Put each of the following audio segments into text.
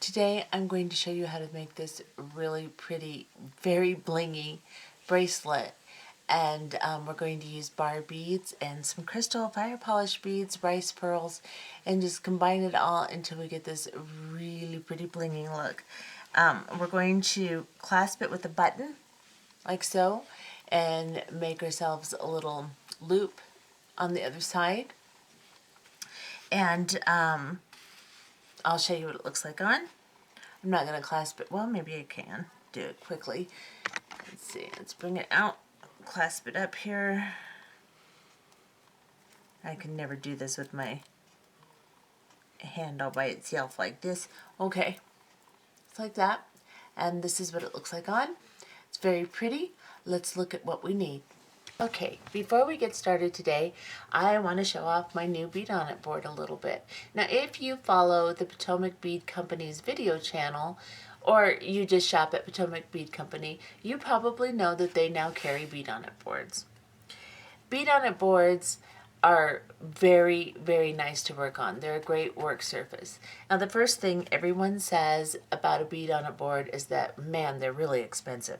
Today I'm going to show you how to make this really pretty, very blingy bracelet. And we're going to use bar beads and some crystal fire polish beads, rice pearls, and just combine it all until we get this really pretty blinging look. We're going to clasp it with a button, like so, and make ourselves a little loop on the other side. And I'll show you what it looks like on. I'm not going to clasp it. Well, maybe I can do it quickly. Let's see. Let's bring it out. Clasp it up here. I can never do this with my hand all by itself like this. Okay. It's like that. And this is what it looks like on. It's very pretty. Let's look at what we need. Okay, before we get started today, I want to show off my new Bead On It board a little bit. Now, if you follow the Potomac Bead Company's video channel, or you just shop at Potomac Bead Company, you probably know that they now carry Bead On It boards. Bead On It boards are very, very nice to work on. They're a great work surface. Now, the first thing everyone says about a Bead On It board is that, man, they're really expensive.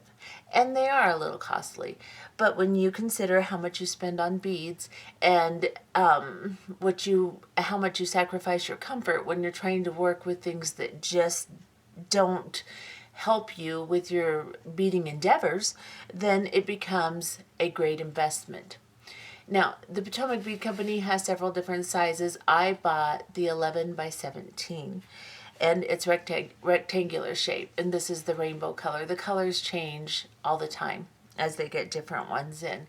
And they are a little costly. But when you consider how much you spend on beads and how much you sacrifice your comfort when you're trying to work with things that just don't help you with your beading endeavors, then it becomes a great investment. Now, the Potomac Bead Company has several different sizes. I bought the 11 by 17, and it's rectangular shape, and this is the rainbow color. The colors change all the time as they get different ones in.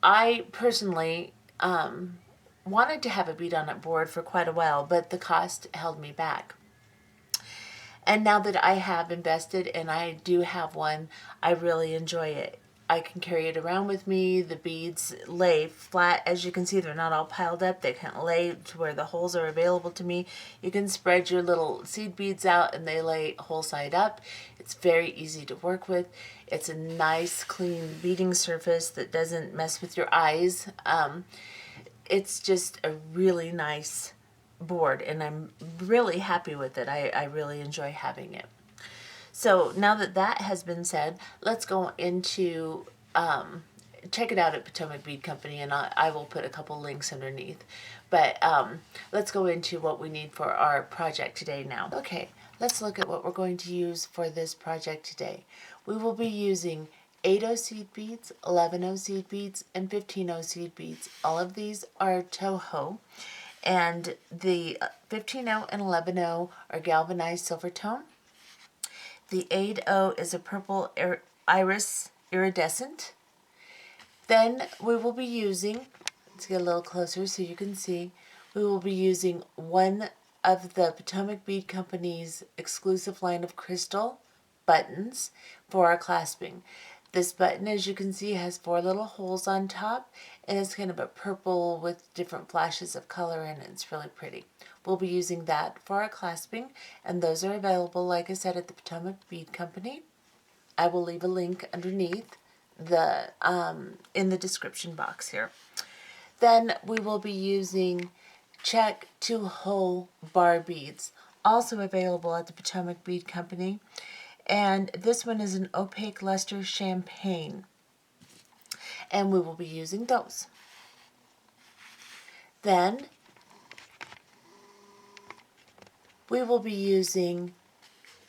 I personally wanted to have a Bead On It board for quite a while, but the cost held me back. And now that I have invested and I do have one, I really enjoy it. I can carry it around with me. The beads lay flat. As you can see, they're not all piled up. They can lay to where the holes are available to me. You can spread your little seed beads out and they lay whole side up. It's very easy to work with. It's a nice, clean beading surface that doesn't mess with your eyes. It's just a really nice board, and I'm really happy with it. I really enjoy having it. So now that that has been said, let's go into, check it out at Potomac Bead Company, and I will put a couple links underneath. But let's go into what we need for our project today now. Okay, let's look at what we're going to use for this project today. We will be using 8/0 seed beads, 11/0 seed beads, and 15/0 seed beads. All of these are Toho, and the 15/0 and 11/0 are galvanized silver tone. The 8/0 is a purple iris iridescent. Then we will be using, let's get a little closer so you can see, we will be using one of the Potomac Bead Company's exclusive line of crystal buttons for our clasping. This button, as you can see, has 4 little holes on top, and it's kind of a purple with different flashes of color in it. It's really pretty. We'll be using that for our clasping, and those are available, like I said, at the Potomac Bead Company. I will leave a link underneath in the description box here. Then we will be using Czech 2-hole bar beads, also available at the Potomac Bead Company. And this one is an opaque luster champagne, and we will be using those. Then we will be using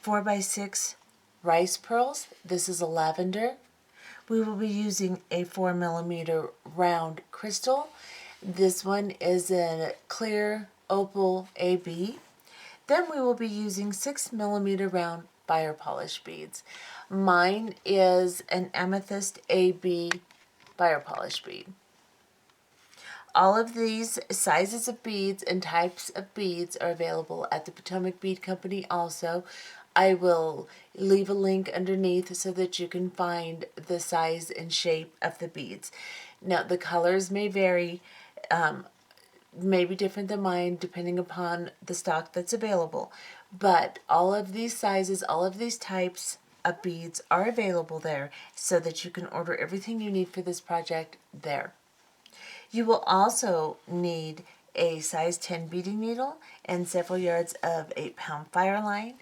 4x6 rice pearls. This is a lavender. We will be using a 4mm round crystal. This one is a clear opal AB. Then we will be using 6mm round fire polish beads. Mine is an amethyst AB fire polish bead. All of these sizes of beads and types of beads are available at the Potomac Bead Company also. I will leave a link underneath so that you can find the size and shape of the beads. Now, the colors may vary, may be different than mine depending upon the stock that's available. But all of these sizes, all of these types of beads are available there so that you can order everything you need for this project there. You will also need a size 10 beading needle, and several yards of 8-pound fire line.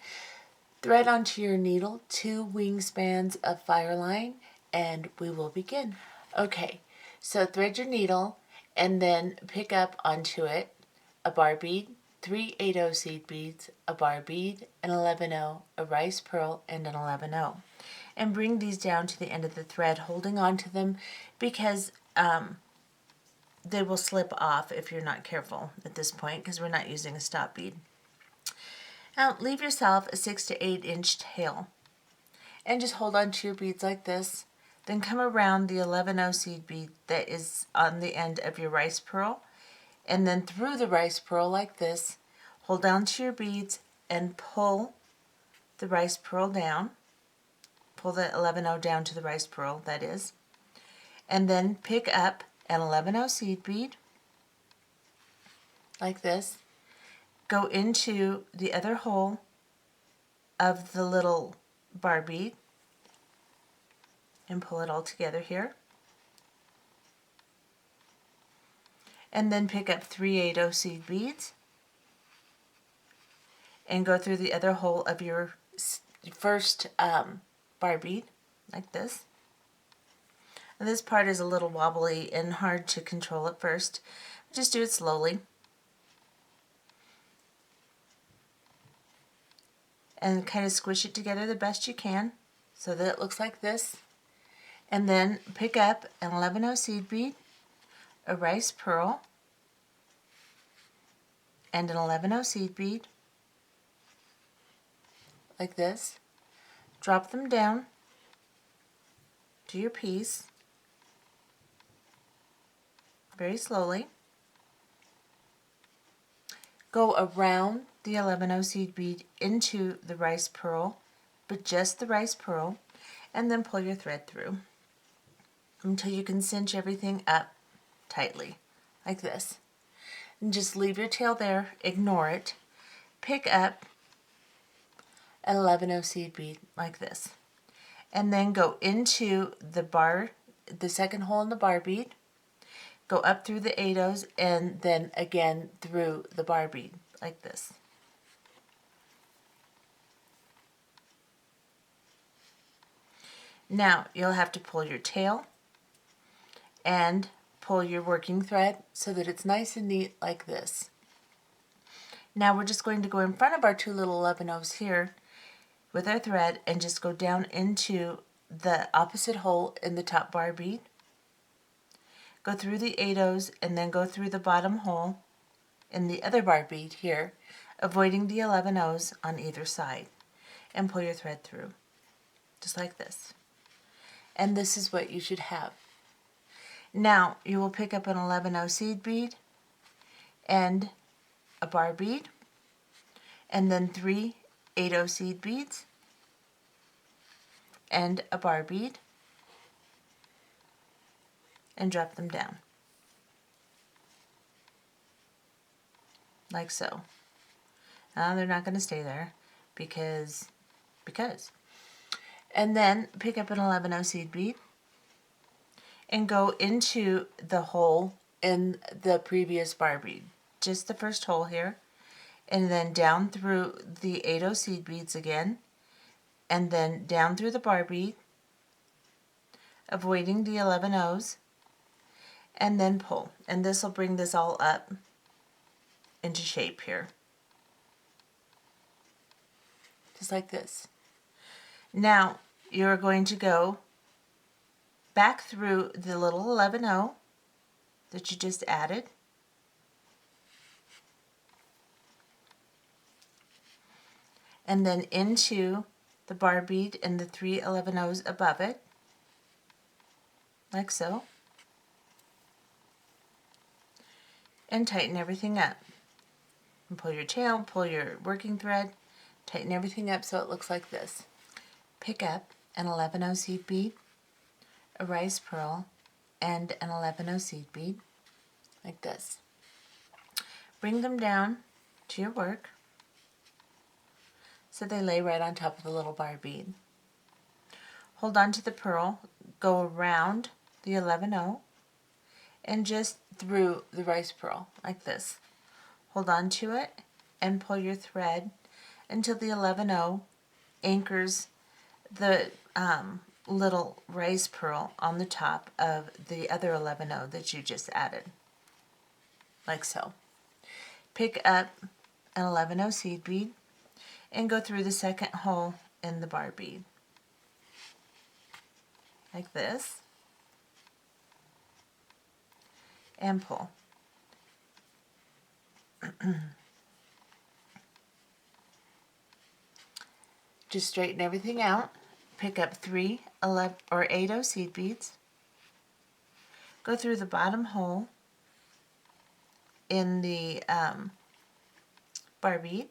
Thread onto your needle 2 wingspans of fire line, and we will begin. Okay, so thread your needle and then pick up onto it a bar bead, 3 8/0 seed beads, a bar bead, an 11/0, a rice pearl, and an 11/0. And bring these down to the end of the thread, holding on to them because they will slip off if you're not careful at this point, because we're not using a stop bead. Now leave yourself a 6 to 8 inch tail and just hold on to your beads like this. Then come around the 11/0 seed bead that is on the end of your rice pearl, and then through the rice pearl like this. Hold down to your beads and pull the rice pearl down. Pull the 11/0 down to the rice pearl, that is. And then pick up an 11/0 seed bead like this. Go into the other hole of the little bar bead and pull it all together here. And then pick up 3 8/0 seed beads and go through the other hole of your first bar bead like this. And this part is a little wobbly and hard to control at first. Just do it slowly. And kind of squish it together the best you can so that it looks like this. And then pick up an 11/0 seed bead, a rice pearl, and an 11/0 seed bead like this. Drop them down to your piece very slowly. Go around the 11/0 seed bead into the rice pearl, but just the rice pearl, and then pull your thread through until you can cinch everything up tightly like this. And just leave your tail there, ignore it. Pick up an 11/0 seed bead like this, and then go into the second hole in the bar bead. Go up through the 8/0s and then again through the bar bead like this. Now you'll have to pull your tail and pull your working thread so that it's nice and neat like this. Now we're just going to go in front of our 2 little 11/0s here with our thread and just go down into the opposite hole in the top bar bead. Go through the 8/0s and then go through the bottom hole in the other bar bead here, avoiding the 11/0s on either side, and pull your thread through just like this. And this is what you should have. Now you will pick up an 11/0 seed bead and a bar bead, and then 3 8/0 seed beads and a bar bead, and drop them down like so. Now they're not going to stay there because. And then pick up an 11/0 seed bead and go into the hole in the previous bar bead, just the first hole here, and then down through the 8/0 seed beads again, and then down through the bar bead, avoiding the 11/0s, and then pull. And this will bring this all up into shape here, just like this. Now you're going to go back through the little 11/0 that you just added, and then into the bar bead and the 3 11/0s above it, like so, and tighten everything up. And pull your tail, pull your working thread, tighten everything up so it looks like this. Pick up an 11/0 seed bead, a rice pearl, and an 11/0 seed bead, like this. Bring them down to your work so they lay right on top of the little bar bead. Hold on to the pearl, go around the 11/0, and just through the rice pearl like this. Hold on to it and pull your thread until the 11-0 anchors the little rice pearl on the top of the other 11-0 that you just added, like so. Pick up an 11-0 seed bead and go through the second hole in the bar bead, like this, and pull. Just straighten everything out. Pick up 3 11 or 8-0 seed beads. Go through the bottom hole in the bar bead.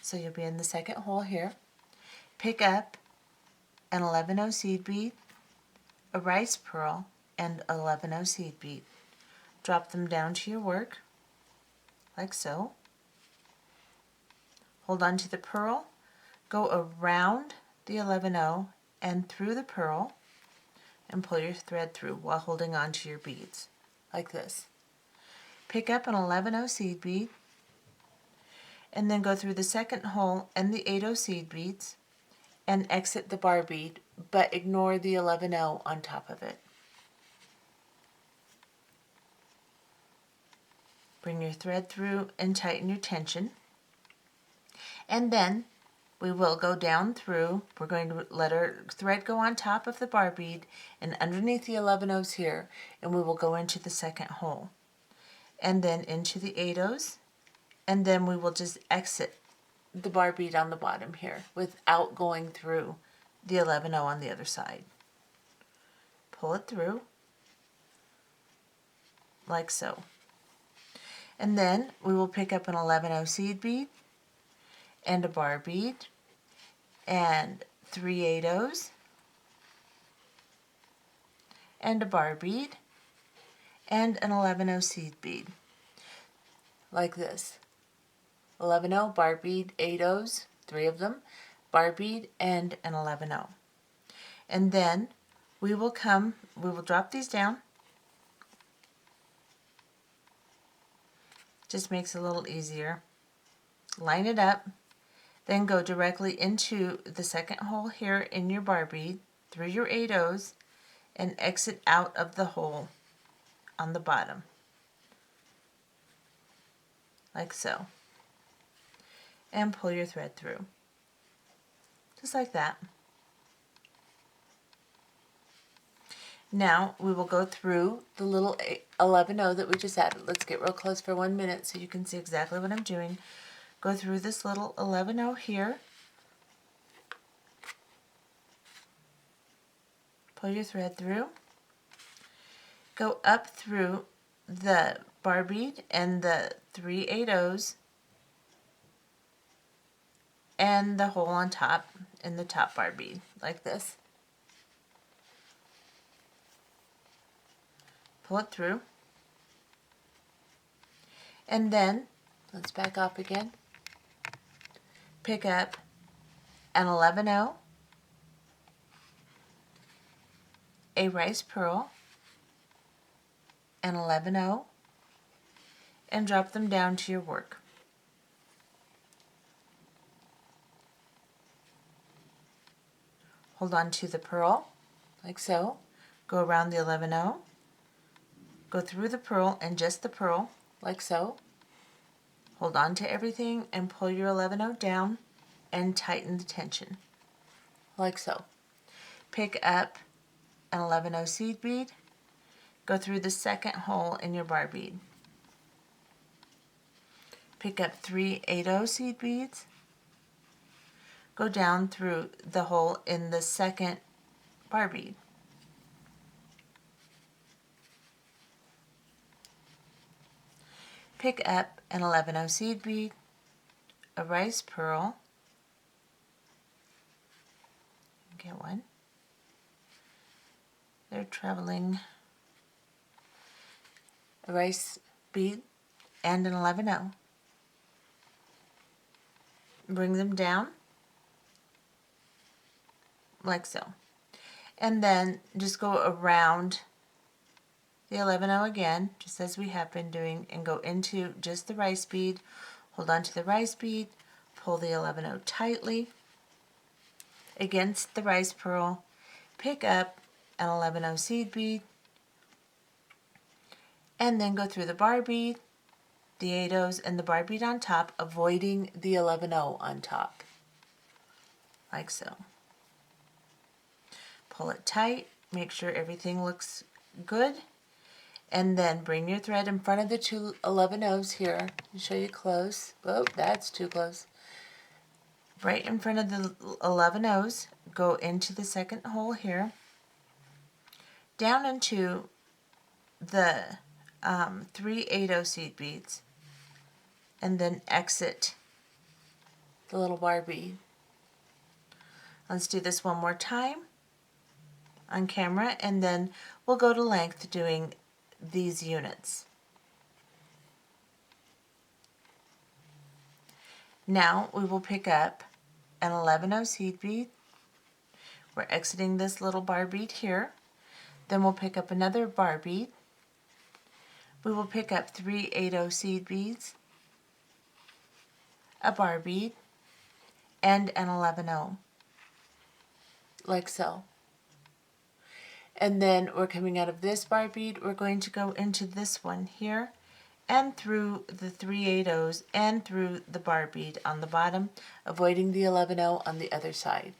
So you'll be in the second hole here. Pick up an 11-0 seed bead, a rice pearl, and 11-0 seed bead. Drop them down to your work, like so. Hold on to the pearl, go around the 11-0 and through the pearl, and pull your thread through while holding on to your beads, like this. Pick up an 11-0 seed bead, and then go through the second hole and the 8-0 seed beads, and exit the bar bead, but ignore the 11-0 on top of it. Bring your thread through and tighten your tension. And then we will go down through, we're going to let our thread go on top of the bar bead and underneath the 11-0s here, and we will go into the second hole. And then into the 8-0s, and then we will just exit the bar bead on the bottom here without going through the 11-0 on the other side. Pull it through, like so. And then we will pick up an 11-0 seed bead, and a bar bead, and 3 8-0s, and a bar bead, and an 11-0 seed bead, like this. 11-0, bar bead, 8-0s, 3 of them, bar bead, and an 11-0. And then we will drop these down. Just makes it a little easier. Line it up. Then go directly into the second hole here in your bar bead, through your 8-0s, and exit out of the hole on the bottom, like so. And pull your thread through, just like that. Now we will go through the little 11-0 that we just added. Let's get real close for 1 minute so you can see exactly what I'm doing. Go through this little 11-0 here. Pull your thread through. Go up through the bar bead and the 3 8-0s and the hole on top in the top bar bead, like this. Pull it through. And then, let's back up again. Pick up an 11-0, a rice pearl, an 11-0, and drop them down to your work. Hold on to the pearl, like so. Go around the 11-0, go through the pearl and just the pearl, like so. Hold on to everything and pull your 11-0 down and tighten the tension, like so. Pick up an 11-0 seed bead, go through the second hole in your bar bead. Pick up 3 8-0 seed beads, go down through the hole in the second bar bead. Pick up an 11-0 seed bead, a rice pearl, get one. They're traveling. A rice bead and an 11-0. Bring them down like so. And then just go around the 11-0 again, just as we have been doing, and go into just the rice bead, hold on to the rice bead, pull the 11-0 tightly against the rice pearl, pick up an 11-0 seed bead, and then go through the bar bead, the 8-0s, and the bar bead on top, avoiding the 11-0 on top, like so. Pull it tight, make sure everything looks good, and then bring your thread in front of the two 11-0s here. I'll show you close. Oh, that's too close. Right in front of the 11-0s, go into the second hole here, down into the 3 8-0 seed beads, and then exit the little bar bead. Let's do this one more time on camera, and then we'll go to length doing these units. Now we will pick up an 11-0 seed bead. We're exiting this little bar bead here. Then we'll pick up another bar bead. We will pick up 3 8-0 seed beads, a bar bead, and an 11-0, like so. And then we're coming out of this bar bead, we're going to go into this one here, and through the 3 8-0s and through the bar bead on the bottom, avoiding the 11-0 on the other side.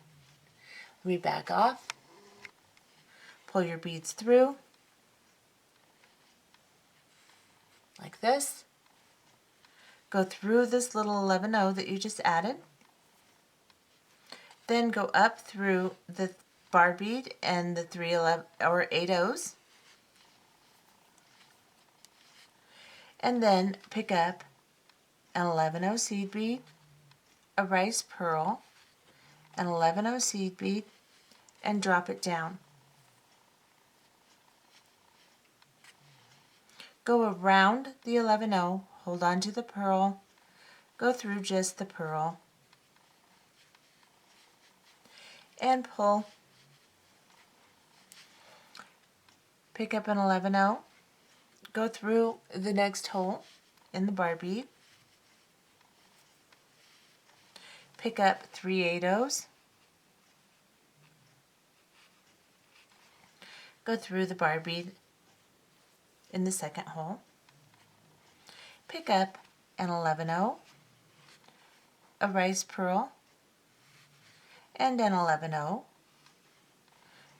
Let me back off, pull your beads through, like this, go through this little 11-0 that you just added, then go up through the bar bead and the 3 11 or 8-0s, and then pick up an 11-0 seed bead, a rice pearl, an 11-0 seed bead, and drop it down. Go around the 11-0, hold on to the pearl, go through just the pearl, and pull. Pick up an 11-0, go through the next hole in the bar bead, pick up 3 8-0s, go through the bar bead in the second hole, pick up an 11-0, a rice pearl, and an 11-0,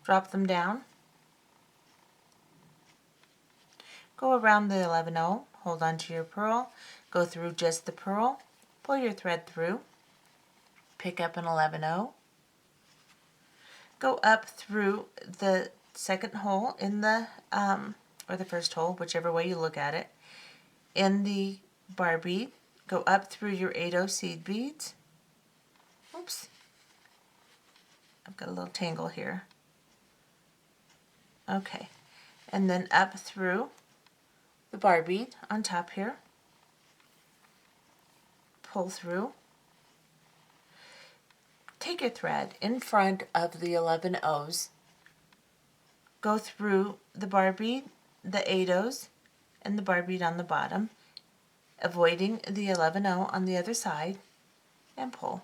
drop them down, go around the 11-0, hold on to your pearl, go through just the pearl, pull your thread through, pick up an 11-0, go up through the second hole in the, or the first hole, whichever way you look at it, in the bar bead, go up through your 8-0 seed beads. Oops, I've got a little tangle here. Okay, and then up through the bar bead on top here, pull through, take your thread in front of the 11-0s, go through the bar bead, the 8-0s, and the bar bead on the bottom, avoiding the 11-0 on the other side, and pull.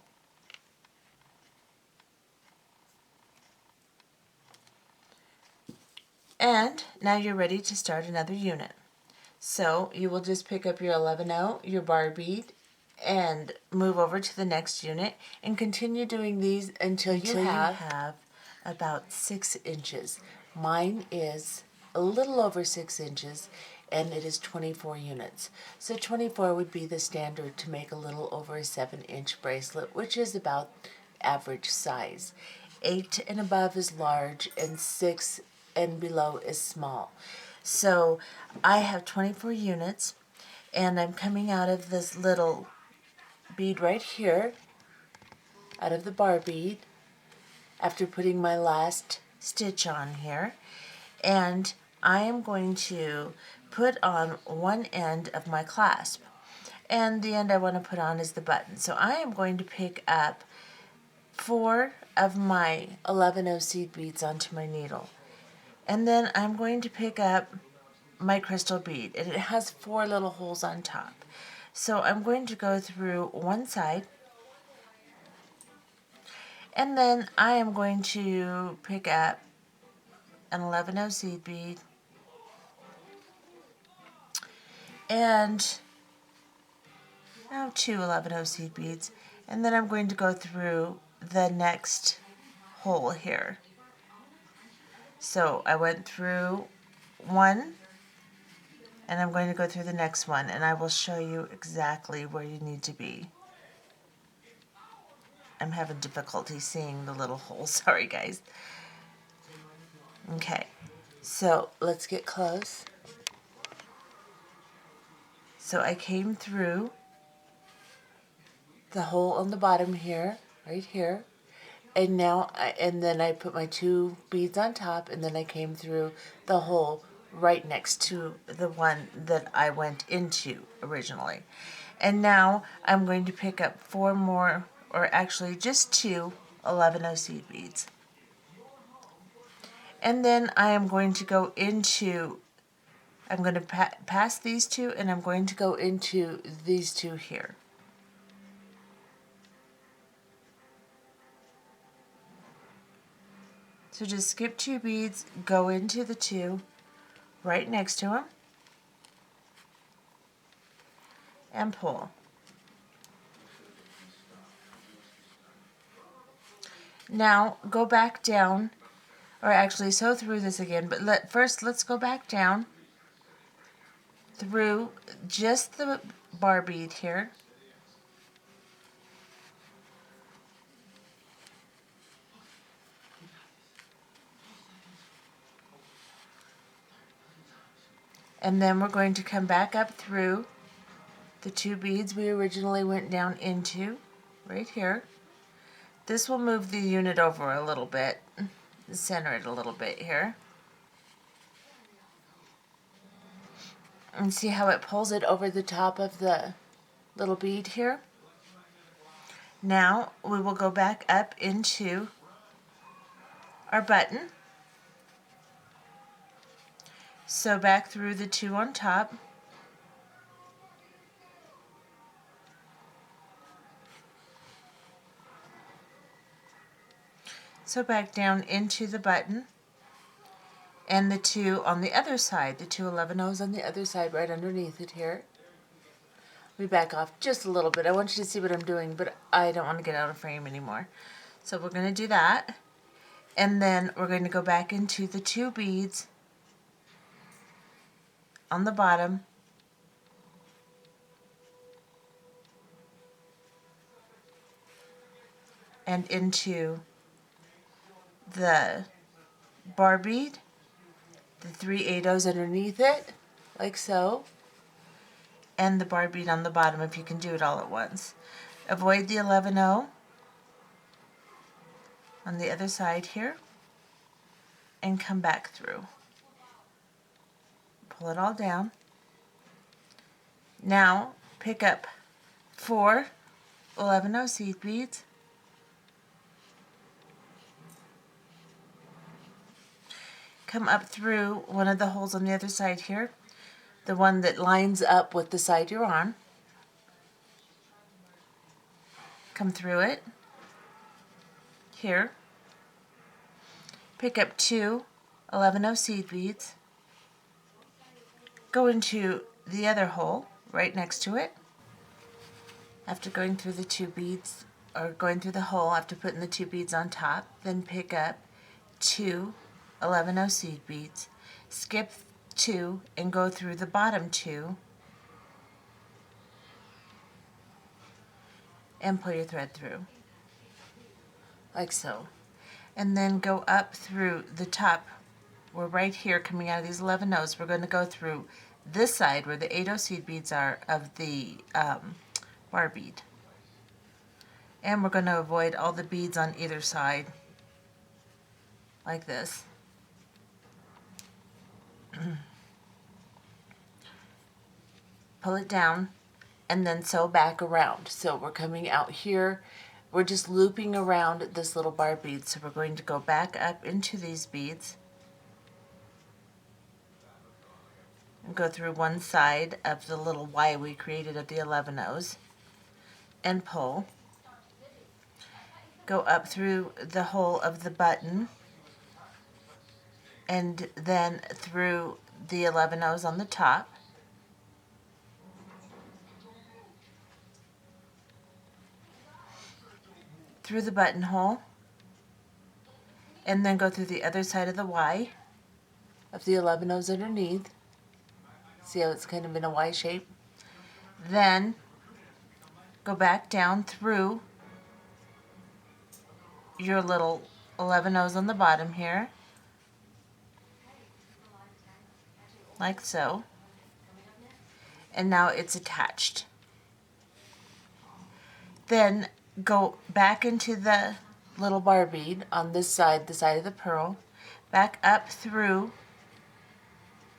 And now you're ready to start another unit. So you will just pick up your 11-0, your bar bead, and move over to the next unit and continue doing these until you have about 6 inches. Mine is a little over 6 inches, and it is 24 units. So 24 would be the standard to make a little over a 7-inch bracelet, which is about average size. 8 and above is large, and 6 and below is small. So I have 24 units, and I'm coming out of this little bead right here, out of the bar bead, after putting my last stitch on here, and I am going to put on one end of my clasp, and the end I want to put on is the button. So I am going to pick up 4 of my 11-0 seed beads onto my needle, and then I'm going to pick up my crystal bead, and it has 4 little holes on top. So I'm going to go through one side, and then I am going to pick up an 11-0 seed bead and now 2 11-0 seed beads, and then I'm going to go through the next hole here. So I went through one, and I'm going to go through the next one, and I will show you exactly where you need to be. I'm having difficulty seeing the little holes. Sorry, guys. Okay, so let's get close. So I came through the hole on the bottom here, right here, and then I put my 2 beads on top, and then I came through the hole right next to the one that I went into originally. And now I'm going to pick up 4 more, or actually just 2 11-0 seed beads. And then I am going to go into, I'm going to pass these 2, and I'm going to go into these 2 here. So just skip 2 beads, go into the 2 right next to them, and pull. Now go back down, or actually sew through this again, but let's go back down through just the bar bead here. And then we're going to come back up through the 2 beads we originally went down into, right here. This will move the unit over a little bit, center it a little bit here. And see how it pulls it over the top of the little bead here? Now we will go back up into our button. Sew back through the 2 on top. Sew back down into the button, and the 2 on the other side, the 2 11-0s on the other side right underneath it here. We back off just a little bit. I want you to see what I'm doing, but I don't want to get out of frame anymore. So we're going to do that, and then we're going to go back into the 2 beads on the bottom, and into the bar bead, the 3 8-0s underneath it, like so, and the bar bead on the bottom if you can do it all at once. Avoid the 11-0 on the other side here, and come back through. Pull it all down. Now pick up 4 11-0 seed beads, come up through one of the holes on the other side here, the one that lines up with the side you're on. Come through it here, pick up 2 11-0 seed beads, go into the other hole right next to it. After going through the 2 beads, or going through the hole after putting the 2 beads on top, then pick up 2 11-0 seed beads, skip 2 and go through the bottom 2, and pull your thread through, like so. And then go up through the top. We're right here coming out of these 11-0s. We're going to go through this side where the 8-0 seed beads are of the bar bead. And we're going to avoid all the beads on either side, like this. Pull it down, and then sew back around. So we're coming out here, we're just looping around this little bar bead. So we're going to go back up into these beads, and go through one side of the little Y we created of the 11 O's and pull. Go up through the hole of the button and then through the 11 O's on the top. Through the buttonhole, and then go through the other side of the Y of the 11 O's underneath. See how it's kind of in a Y shape? Then go back down through your little 11 O's on the bottom here, like so. And now it's attached. Then go back into the little bar bead on this side, the side of the pearl, back up through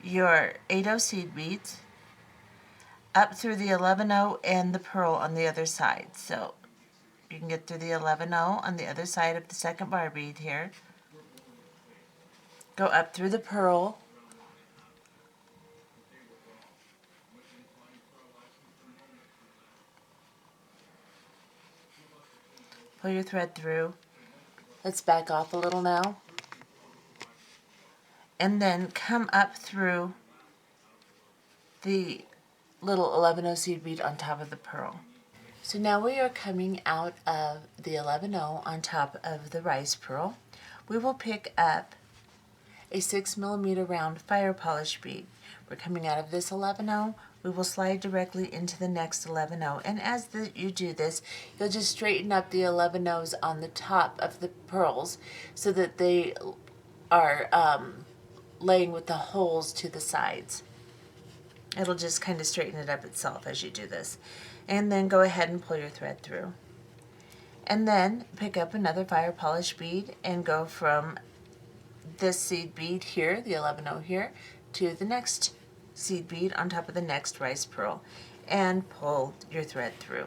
your 8O seed beads, up through the 11O and the pearl on the other side. So you can get through the 11O on the other side of the second bar bead here. Go up through the pearl, pull your thread through. Let's back off a little now. And then come up through the little 11O seed bead on top of the pearl. So now we are coming out of the 11O on top of the rice pearl. We will pick up a 6mm round fire polish bead. We're coming out of this 11O. We will slide directly into the next 11O, and as you do this, you'll just straighten up the 11Os on the top of the pearls so that they are laying with the holes to the sides. It'll just kind of straighten it up itself as you do this. And then go ahead and pull your thread through. And then pick up another fire polish bead and go from this seed bead here, the 11O here, to the next seed bead on top of the next rice pearl, and pull your thread through.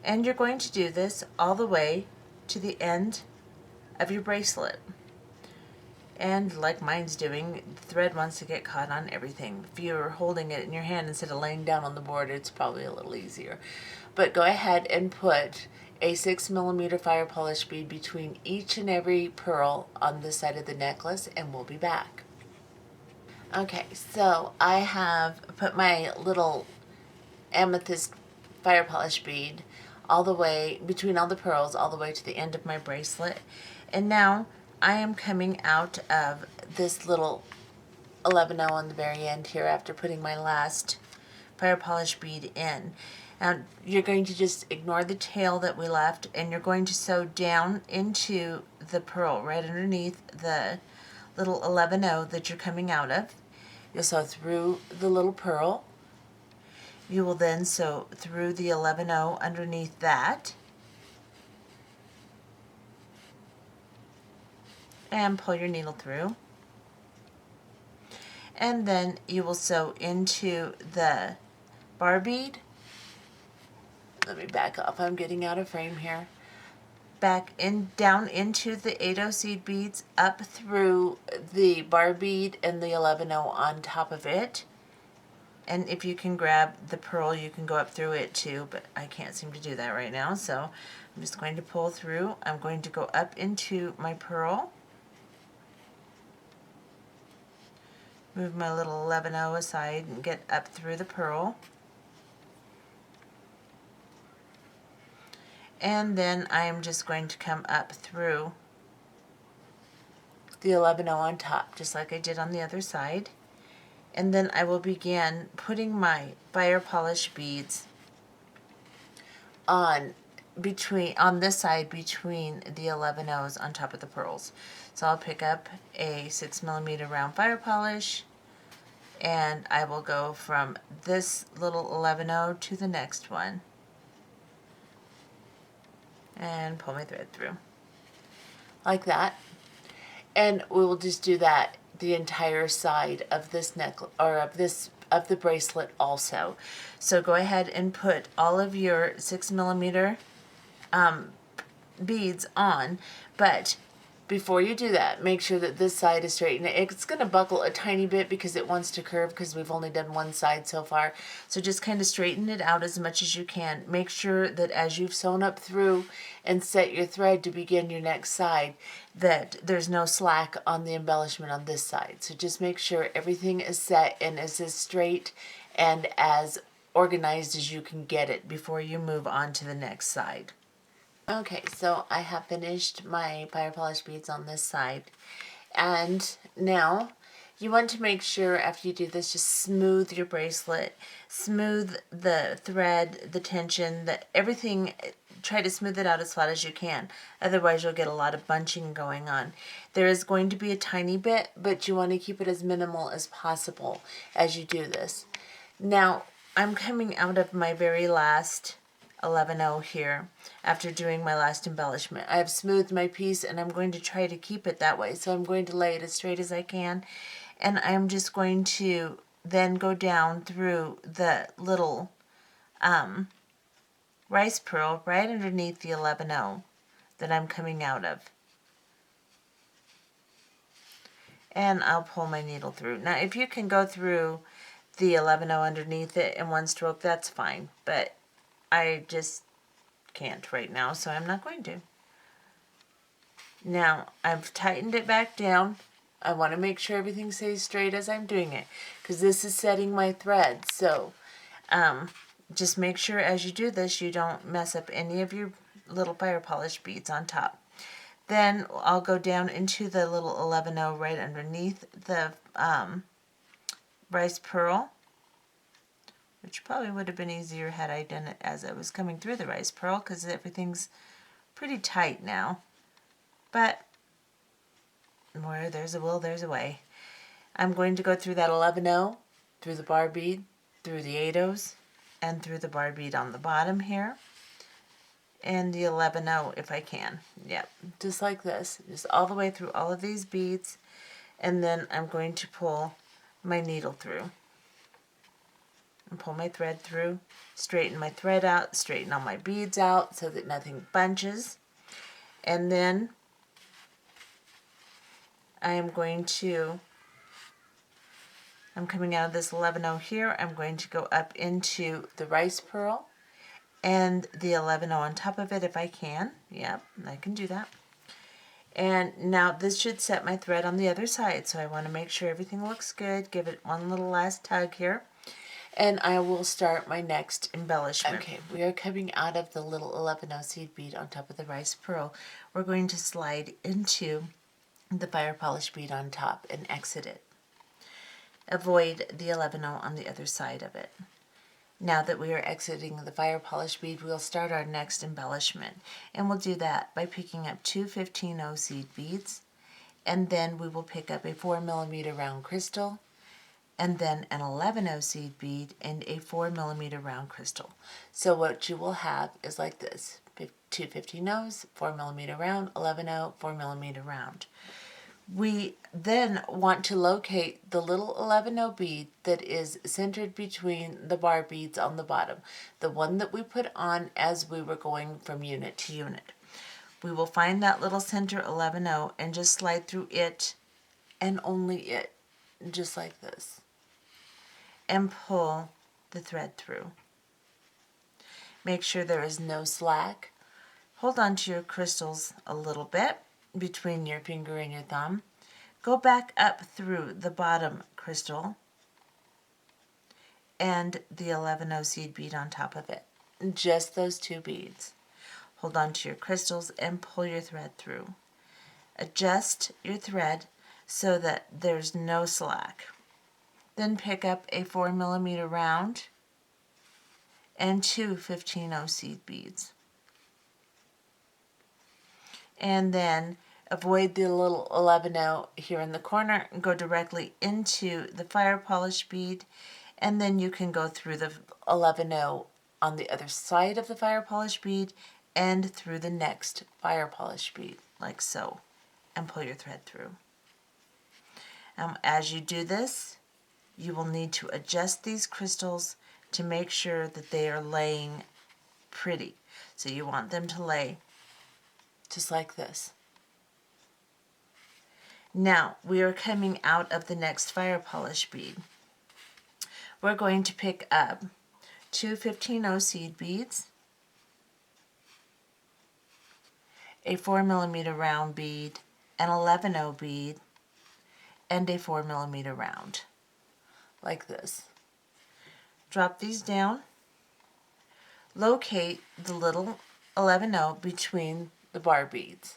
And you're going to do this all the way to the end of your bracelet. And like mine's doing, the thread wants to get caught on everything. If you're holding it in your hand instead of laying down on the board, it's probably a little easier. But go ahead and put a 6mm fire polish bead between each and every pearl on this side of the necklace, and we'll be back. Okay, so I have put my little amethyst fire polish bead all the way between all the pearls, all the way to the end of my bracelet. And now I am coming out of this little 11O on the very end here after putting my last fire polish bead in. Now you're going to just ignore the tail that we left, and you're going to sew down into the pearl right underneath the little 11O that you're coming out of. You'll sew through the little pearl. You will then sew through the 11O underneath that, and pull your needle through. And then you will sew into the bar bead. Let me back up, I'm getting out of frame here. Back in, down into the 8O seed beads, up through the bar bead and the 11O on top of it. And if you can grab the pearl, you can go up through it too, but I can't seem to do that right now, so I'm just going to pull through. I'm going to go up into my pearl. Move my little 11O aside and get up through the pearl. And then I am just going to come up through the 11O on top, just like I did on the other side. And then I will begin putting my fire polish beads on this side between the 11Os on top of the pearls. So I'll pick up a 6mm round fire polish, and I will go from this little 11O to the next one and pull my thread through like that. And we will just do that the entire side of this necklace, or of the bracelet also. So go ahead and put all of your 6mm beads on, but before you do that, make sure that this side is straight. And it's going to buckle a tiny bit because it wants to curve because we've only done one side so far. So just kind of straighten it out as much as you can. Make sure that as you've sewn up through and set your thread to begin your next side, that there's no slack on the embellishment on this side. So just make sure everything is set and is as straight and as organized as you can get it before you move on to the next side. Okay, so I have finished my fire polish beads on this side, and now you want to make sure after you do this, just smooth your bracelet, smooth the thread, the tension, everything. Try to smooth it out as flat as you can, otherwise you'll get a lot of bunching going on. There is going to be a tiny bit, but you want to keep it as minimal as possible as you do this. Now I'm coming out of my very last 11-0 here after doing my last embellishment. I have smoothed my piece and I'm going to try to keep it that way. So I'm going to lay it as straight as I can, and I'm just going to then go down through the little rice pearl right underneath the 11-0 that I'm coming out of. And I'll pull my needle through. Now if you can go through the 11-0 underneath it in one stroke, that's fine, but I just can't right now, so I'm not going to. Now, I've tightened it back down. I want to make sure everything stays straight as I'm doing it, because this is setting my thread. So, just make sure as you do this, you don't mess up any of your little fire polish beads on top. Then I'll go down into the little 11-0 right underneath the rice pearl, which probably would have been easier had I done it as I was coming through the rice pearl, because everything's pretty tight now. But where there's a will, there's a way. I'm going to go through that 11-0, through the bar bead, through the 8-0s, and through the bar bead on the bottom here, and the 11-0 if I can. Yep, just like this, just all the way through all of these beads, and then I'm going to pull my needle through. And pull my thread through, straighten my thread out, straighten all my beads out so that nothing bunches. And then I'm coming out of this 11-0 here, I'm going to go up into the rice pearl and the 11-0 on top of it if I can. Yep, I can do that. And now this should set my thread on the other side, so I want to make sure everything looks good. Give it one little last tug here. And I will start my next embellishment. Okay, we are coming out of the little 11-0 seed bead on top of the rice pearl. We're going to slide into the fire polish bead on top and exit it. Avoid the 11-0 on the other side of it. Now that we are exiting the fire polish bead, we'll start our next embellishment. And we'll do that by picking up two 15-0 seed beads, and then we will pick up a 4mm round crystal, and then an 11-0 seed bead and a 4mm round crystal. So what you will have is like this: two 15-0s, 4mm round, 11-0, 4mm round. We then want to locate the little 11-0 bead that is centered between the bar beads on the bottom, the one that we put on as we were going from unit to unit. We will find that little center 11-0 and just slide through it and only it, just like this, and pull the thread through. Make sure there is no slack. Hold on to your crystals a little bit between your finger and your thumb. Go back up through the bottom crystal and the 11-0 seed bead on top of it. Just those two beads. Hold on to your crystals and pull your thread through. Adjust your thread so that there's no slack. Then pick up a 4mm round and two 15-0 seed beads. And then avoid the little 11-0 here in the corner and go directly into the fire polish bead, and then you can go through the 11-0 on the other side of the fire polish bead and through the next fire polish bead, like so, and pull your thread through. As you do this, you will need to adjust these crystals to make sure that they are laying pretty. So you want them to lay just like this. Now we are coming out of the next fire polish bead. We're going to pick up two 15-0 seed beads, a 4mm round bead, an 11-0 bead, and a 4mm round, like this. Drop these down, locate the little 11-0 between the bar beads.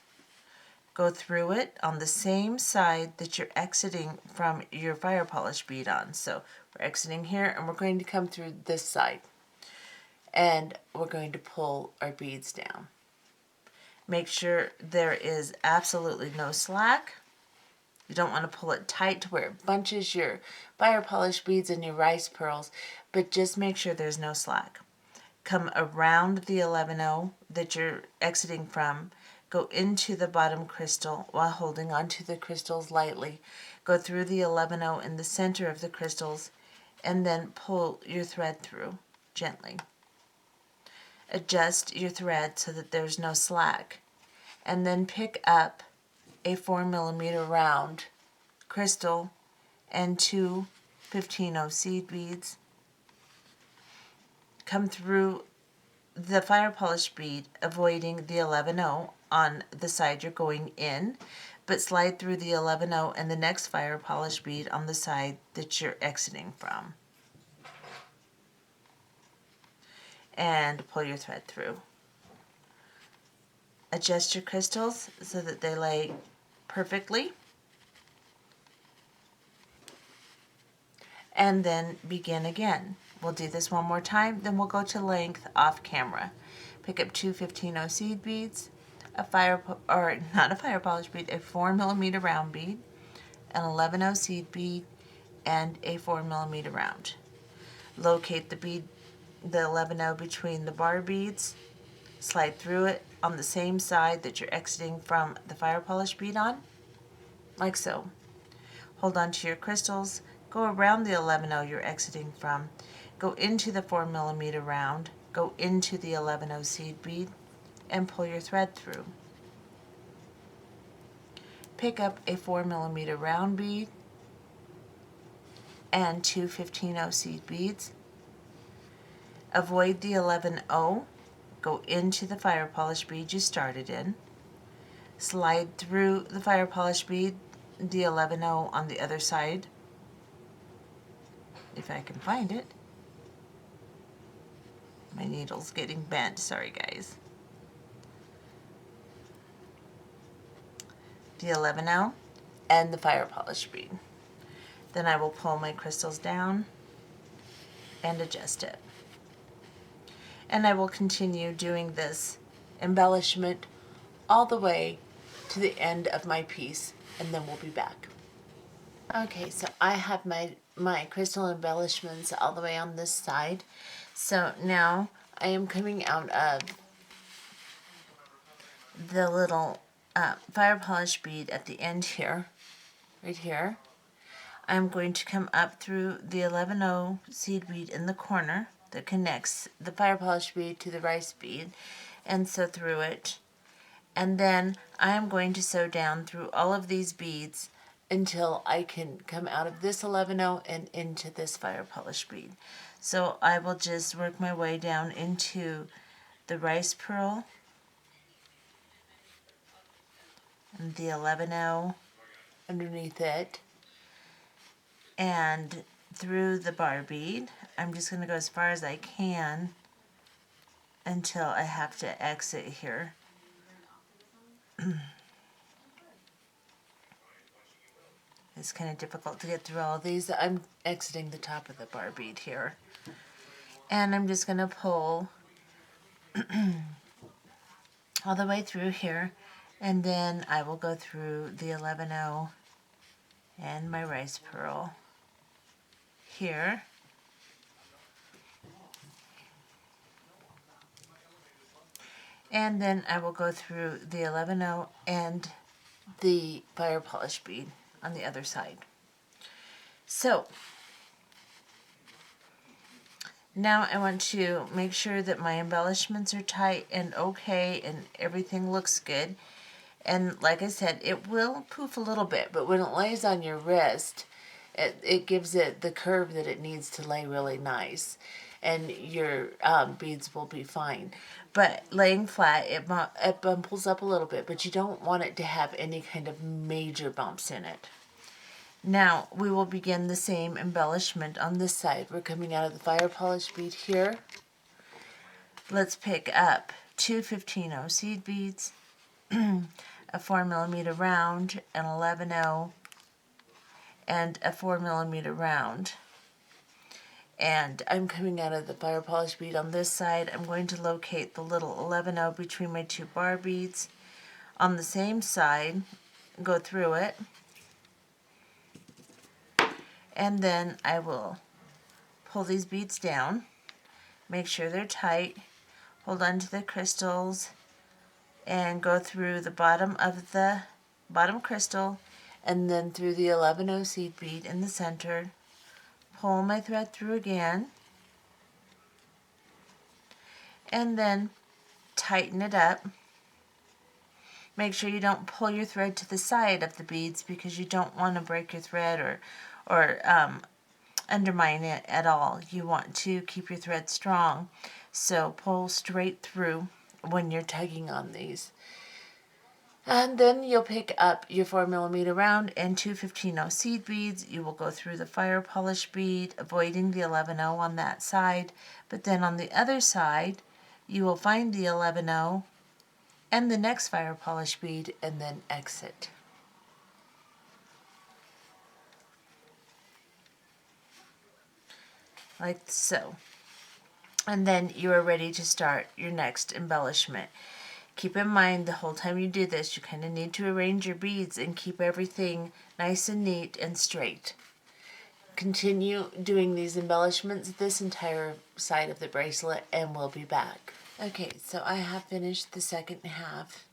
Go through it on the same side that you're exiting from your fire polish bead on. So we're exiting here and we're going to come through this side. And we're going to pull our beads down. Make sure there is absolutely no slack. You don't want to pull it tight to where it bunches your fire polish beads and your rice pearls, but just make sure there's no slack. Come around the 11-0 that you're exiting from. Go into the bottom crystal while holding onto the crystals lightly. Go through the 11-0 in the center of the crystals and then pull your thread through gently. Adjust your thread so that there's no slack. And then pick up a 4mm round crystal and two 15-0 seed beads. Come through the fire polish bead, avoiding the 11-0 on the side you're going in, but slide through the 11-0 and the next fire polish bead on the side that you're exiting from. And pull your thread through. Adjust your crystals so that they lay perfectly. And then begin again. We'll do this one more time, then we'll go to length off camera. Pick up two 15-0 seed beads, not a fire polish bead, a 4mm round bead, an 11-0 seed bead, and a 4mm round. Locate the bead, the 11-0 between the bar beads, slide through it on the same side that you're exiting from the fire polish bead on, like so. Hold on to your crystals, go around the 11-0 you're exiting from, go into the 4mm round, go into the 11-0 seed bead, and pull your thread through. Pick up a 4mm round bead and two 15-0 seed beads. Avoid the 11-0, go into the fire polish bead you started in, slide through the fire polish bead, the 11-0 on the other side, if I can find it. My needle's getting bent, sorry guys. The 11-0 and the fire polish bead. Then I will pull my crystals down and adjust it. And I will continue doing this embellishment all the way to the end of my piece, and then we'll be back. Okay, so I have my crystal embellishments all the way on this side. So now I am coming out of the little fire polish bead at the end here, right here. I'm going to come up through the 11-0 seed bead in the corner that connects the fire polish bead to the rice bead, and sew through it. And then I am going to sew down through all of these beads until I can come out of this 11-0 and into this fire polish bead. So I will just work my way down into the rice pearl and the 11-0 underneath it, and through the bar bead. I'm just going to go as far as I can until I have to exit here. It's kind of difficult to get through all of these. I'm exiting the top of the bar bead here. And I'm just going to pull all the way through here, and then I will go through the 11-0 and my rice pearl here. And then I will go through the 11-0 and the fire polish bead on the other side. So now I want to make sure that my embellishments are tight and okay and everything looks good. And like I said, it will poof a little bit, but when it lays on your wrist, it gives it the curve that it needs to lay really nice. And your beads will be fine. But laying flat, it bumbles up a little bit, but you don't want it to have any kind of major bumps in it. Now, we will begin the same embellishment on this side. We're coming out of the fire polish bead here. Let's pick up two 15-0 seed beads, a 4mm round, an 11-0, and a 4mm round. And I'm coming out of the fire polish bead on this side. I'm going to locate the little 11-0 between my two bar beads. On the same side, go through it. And then I will pull these beads down. Make sure they're tight. Hold on to the crystals and go through the bottom of the bottom crystal and then through the 11-0 seed bead in the center. Pull my thread through again and then tighten it up. Make sure you don't pull your thread to the side of the beads because you don't want to break your thread or undermine it at all. You want to keep your thread strong. So pull straight through when you're tugging on these. And then you'll pick up your 4mm round and two 15-0 seed beads. You will go through the fire polish bead, avoiding the 11-0 on that side. But then on the other side, you will find the 11-0 and the next fire polish bead and then exit. Like so. And then you are ready to start your next embellishment. Keep in mind the whole time you do this, you kind of need to arrange your beads and keep everything nice and neat and straight. Continue doing these embellishments this entire side of the bracelet and we'll be back. Okay, so I have finished the second half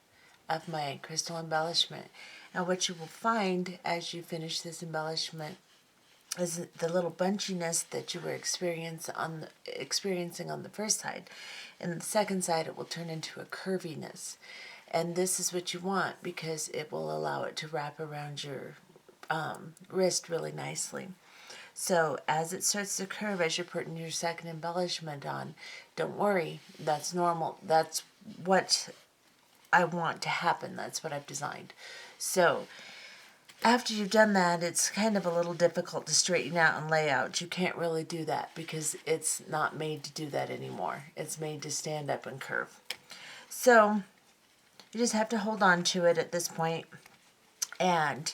of my crystal embellishment. Now what you will find as you finish this embellishment is the little bunchiness that you were experiencing on the first side. And the second side, it will turn into a curviness. And this is what you want because it will allow it to wrap around your wrist really nicely. So as it starts to curve as you're putting your second embellishment on, don't worry, that's normal. That's what I want to happen. That's what I've designed. So after you've done that, it's kind of a little difficult to straighten out and lay out. You can't really do that because it's not made to do that anymore. It's made to stand up and curve. So you just have to hold on to it at this point, and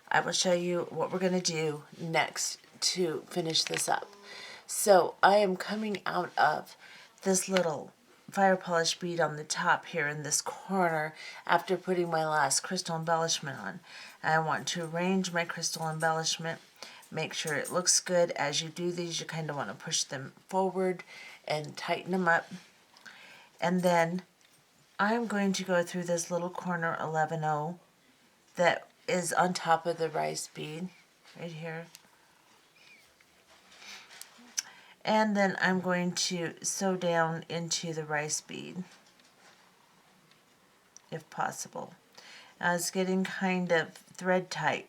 I will show you what we're going to do next to finish this up. So I am coming out of this little fire polish bead on the top here in this corner after putting my last crystal embellishment on. I want to arrange my crystal embellishment, make sure it looks good. As you do these, you kind of want to push them forward and tighten them up. And then I'm going to go through this little corner 11-0 that is on top of the rice bead right here. And then I'm going to sew down into the rice bead, if possible. Now it's getting kind of thread tight.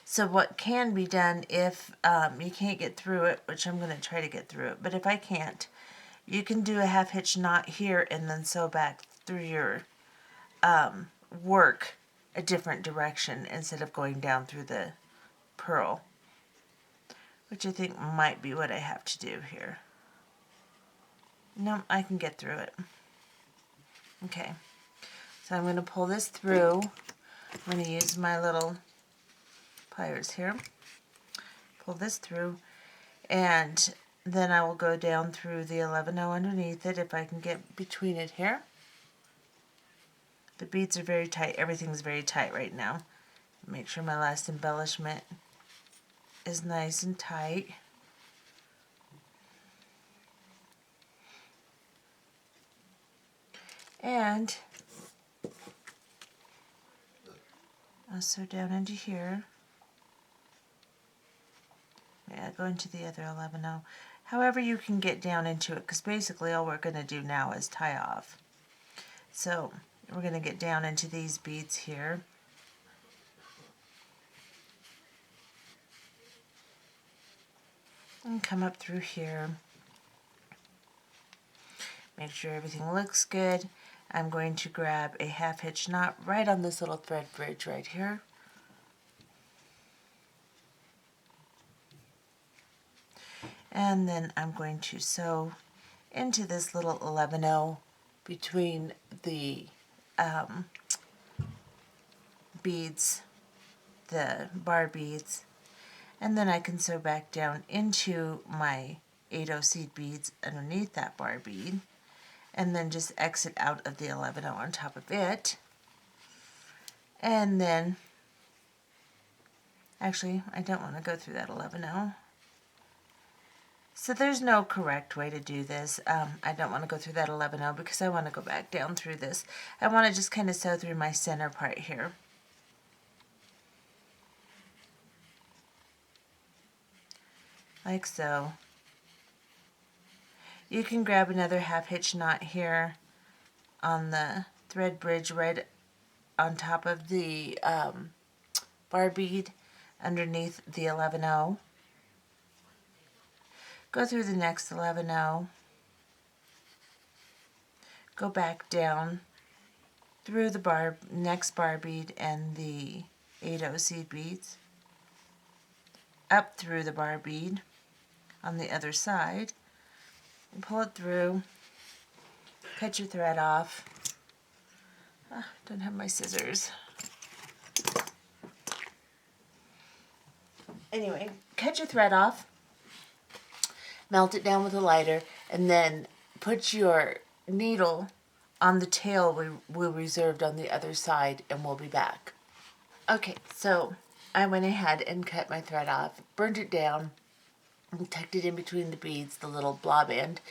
So what can be done if you can't get through it, which I'm going to try to get through it, but if I can't, you can do a half hitch knot here and then sew back through your work a different direction instead of going down through the purl, which I think might be what I have to do here. No, I can get through it. Okay, so I'm going to pull this through. I'm going to use my little pliers here. Pull this through, and then I will go down through the 11-0 underneath it if I can get between it here. The beads are very tight. Everything's very tight right now. Make sure my last embellishment is nice and tight. And I'll sew down into here. Yeah, go into the other 11-0. However you can get down into it, because basically all we're going to do now is tie off. So we're going to get down into these beads here. And come up through here. Make sure everything looks good. I'm going to grab a half hitch knot right on this little thread bridge right here. And then I'm going to sew into this little 11-0 between the beads, the bar beads, and then I can sew back down into my 8-0 seed beads underneath that bar bead, and then just exit out of the 11-0 on top of it. And then, actually, I don't want to go through that 11-0. So there's no correct way to do this. I don't want to go through that 11-0 because I want to go back down through this. I want to just kind of sew through my center part here. Like so. You can grab another half hitch knot here on the thread bridge right on top of the bar bead underneath the 11-0. Go through the next 11-0. Go back down through the next bar bead and the 8-0 seed beads. Up through the bar bead on the other side. And pull it through. Cut your thread off. Don't have my scissors. Anyway, cut your thread off. Melt it down with a lighter, and then put your needle on the tail we reserved on the other side, and we'll be back. Okay, so I went ahead and cut my thread off, burned it down, and tucked it in between the beads, the little blob end.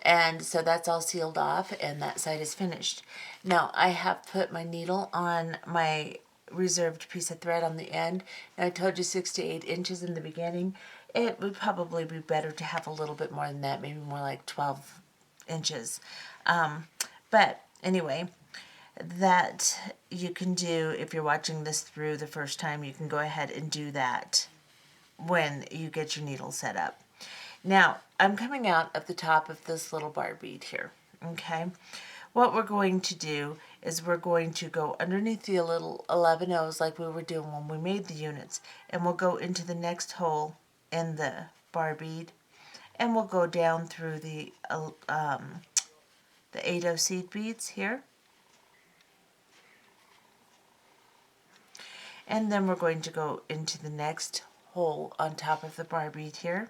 And so that's all sealed off, and that side is finished. Now I have put my needle on my reserved piece of thread on the end. Now I told you 6 to 8 inches in the beginning. It would probably be better to have a little bit more than that, maybe more like 12 inches. But anyway, that you can do if you're watching this through the first time. You can go ahead and do that when you get your needle set up. Now, I'm coming out of the top of this little bar bead here, okay? What we're going to do is we're going to go underneath the little 11-0s like we were doing when we made the units, and we'll go into the next hole in the bar bead, and we'll go down through the 8-0 seed beads here. And then we're going to go into the next hole on top of the bar bead here,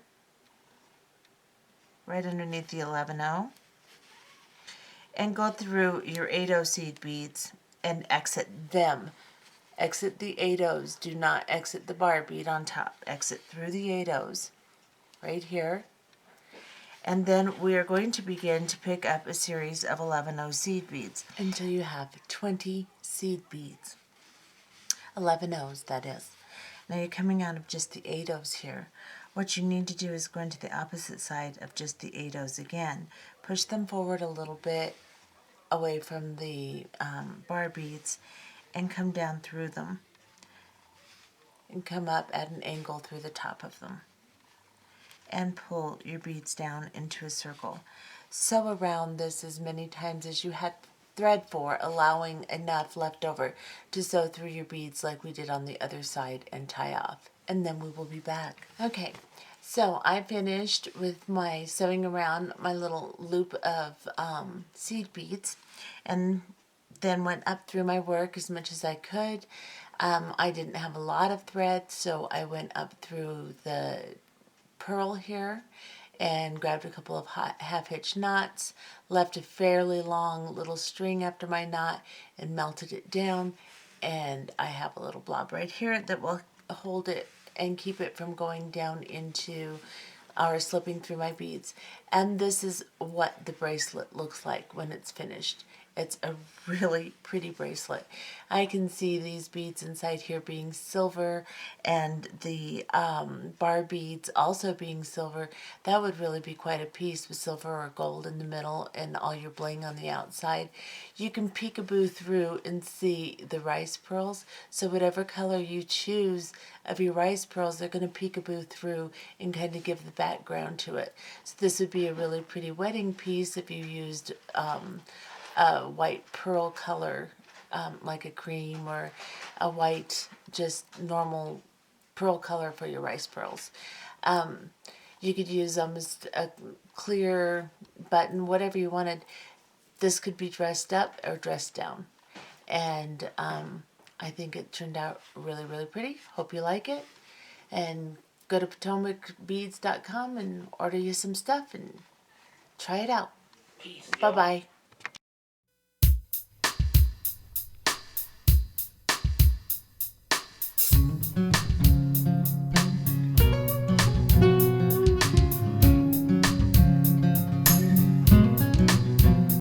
right underneath the 11-0, and go through your 8-0 seed beads and exit them. Exit the 8-0s. Do not exit the bar bead on top. Exit through the 8-0s right here. And then we are going to begin to pick up a series of 11-0 seed beads until you have 20 seed beads. 11-0s, that is. Now you're coming out of just the 8-0s here. What you need to do is go into the opposite side of just the 8-0s again. Push them forward a little bit away from the bar beads and come down through them. And come up at an angle through the top of them. And pull your beads down into a circle. Sew around this as many times as you had thread for, allowing enough left over to sew through your beads like we did on the other side and tie off. And then we will be back. Okay, so I finished with my sewing around my little loop of seed beads, and then went up through my work as much as I could. I didn't have a lot of thread, so I went up through the purl here and grabbed a couple of half hitch knots, left a fairly long little string after my knot, and melted it down. And I have a little blob right here that will hold it and keep it from going down into or slipping through my beads. And this is what the bracelet looks like when it's finished. It's a really pretty bracelet. I can see these beads inside here being silver, and the bar beads also being silver. That would really be quite a piece with silver or gold in the middle and all your bling on the outside. You can peekaboo through and see the rice pearls. So whatever color you choose of your rice pearls, they're going to peekaboo through and kind of give the background to it. So this would be a really pretty wedding piece if you used a white pearl color, like a cream, or a white just normal pearl color for your rice pearls. You could use almost a clear button, whatever you wanted. This could be dressed up or dressed down. And I think it turned out really, really pretty. Hope you like it. And go to PotomacBeads.com and order you some stuff and try it out. Bye-bye.